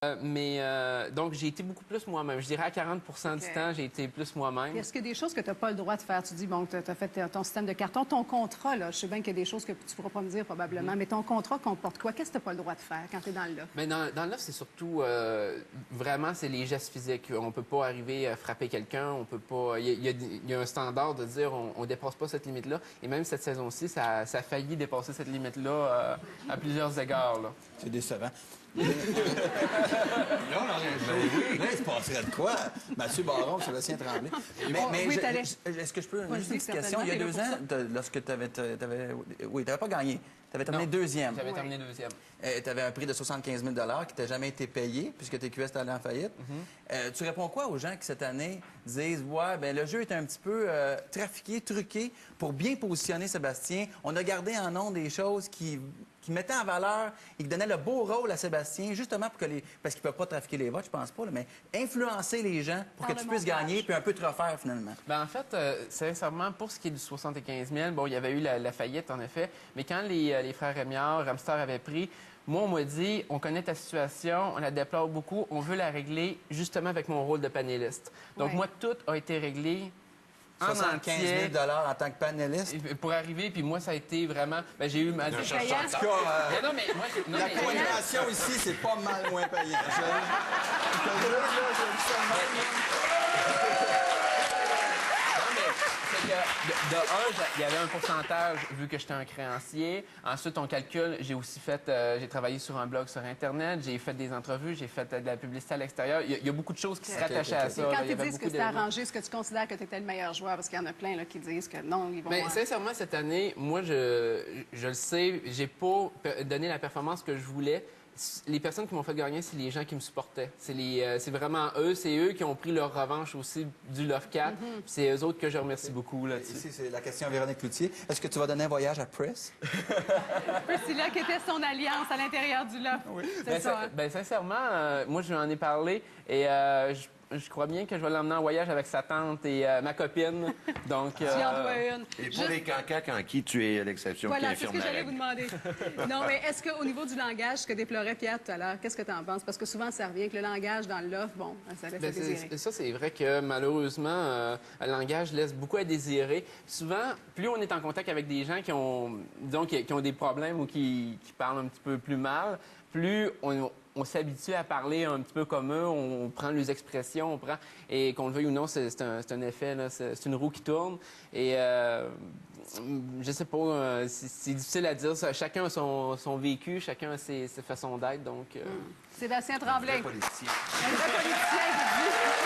Donc, j'ai été beaucoup plus moi-même. Je dirais à 40 du temps, j'ai été plus moi-même. Est-ce qu'il y a des choses que tu n'as pas le droit de faire? Tu dis, bon, tu as fait ton système de carton. Ton contrat, là, je sais bien qu'il y a des choses que tu ne pourras pas me dire probablement, mais ton contrat comporte quoi? Qu'est-ce que tu n'as pas le droit de faire quand tu es dans le loft? Mais dans le loft, c'est surtout, vraiment, c'est les gestes physiques. On ne peut pas arriver à frapper quelqu'un, on peut pas... Il y a un standard de dire on ne dépasse pas cette limite-là. Et même cette saison-ci, ça a failli dépasser cette limite-là à plusieurs égards. C'est décevant. Non, il se passerait de quoi? Mathieu Baron, Sébastien Tremblay. Est-ce que je peux... Juste une petite question. Il y a 2 ans, lorsque tu avais... Oui, tu n'avais pas gagné. Tu avais terminé deuxième. J'avais terminé deuxième. Tu avais un prix de 75 000 qui t'a jamais été payé, puisque tes QS étaient allés en faillite. Tu réponds quoi aux gens qui, cette année, disent « Ouais, bien, le jeu est un petit peu trafiqué, truqué pour bien positionner Sébastien. On a gardé en ondes des choses qui mettaient en valeur et qui donnaient le beau rôle à Sébastien, justement pour que les... Parce qu'ils ne peuvent pas trafiquer les votes, je pense pas, là, mais influencer les gens pour que tu puisses gagner puis un peu te refaire, finalement. » Bien, en fait, sincèrement, pour ce qui est du 75 000, bon, il y avait eu la faillite, en effet, mais quand les frères Rémiard, Ramstar avaient pris, moi, on m'a dit, on connaît ta situation, on la déplore beaucoup, on veut la régler justement avec mon rôle de panéliste. Donc, moi, tout a été réglé 75 000 en tant que panéliste. Pour arriver, puis moi, ça a été vraiment... Ben, j'ai eu ma... En tout cas, la coordination ici, c'est pas mal moins payant. De un, il y avait un pourcentage vu que j'étais un créancier. Ensuite, on calcule. J'ai aussi fait... j'ai travaillé sur un blog sur Internet. J'ai fait des entrevues. J'ai fait de la publicité à l'extérieur. Il y a beaucoup de choses qui se rattachaient à ça. Et quand ils disent que c'était arrangé, est-ce que tu considères que tu étais le meilleur joueur? Parce qu'il y en a plein là, qui disent que non, ils vont... Mais sincèrement, cette année, moi, je le sais, j'ai pas donné la performance que je voulais. Les personnes qui m'ont fait gagner, c'est les gens qui me supportaient. C'est vraiment eux. C'est eux qui ont pris leur revanche aussi du Love 4. C'est eux autres que je remercie beaucoup. Là, ici, c'est la question à Véronique Cloutier. Est-ce que tu vas donner un voyage à Press? C'est là qu'était son alliance à l'intérieur du Love. Oui. Sincèrement, moi, je lui en ai parlé et je crois bien que je vais l'emmener en voyage avec sa tante et ma copine. Donc, tu en dois une. Et pour les cancans, en qui tu es l'exception qui voilà, infirme c'est ce que j'allais vous demander. Non, mais est-ce qu'au niveau du langage, ce que déplorait Pierre tout à l'heure, qu'est-ce que tu en penses? Parce que souvent, ça revient que le langage dans le loft, bon, ça laisse à désirer. Ça, c'est vrai que malheureusement, le langage laisse beaucoup à désirer. Souvent, plus on est en contact avec des gens qui ont, disons, qui ont des problèmes ou qui parlent un petit peu plus mal, plus on s'habitue à parler un petit peu comme eux, on prend les expressions, et qu'on le veuille ou non, c'est un effet, c'est une roue qui tourne. Et je sais pas, c'est difficile à dire. Chacun a son vécu, chacun a ses façons d'être, donc... Sébastien Tremblay. Un vrai politicien. Un vrai politicien,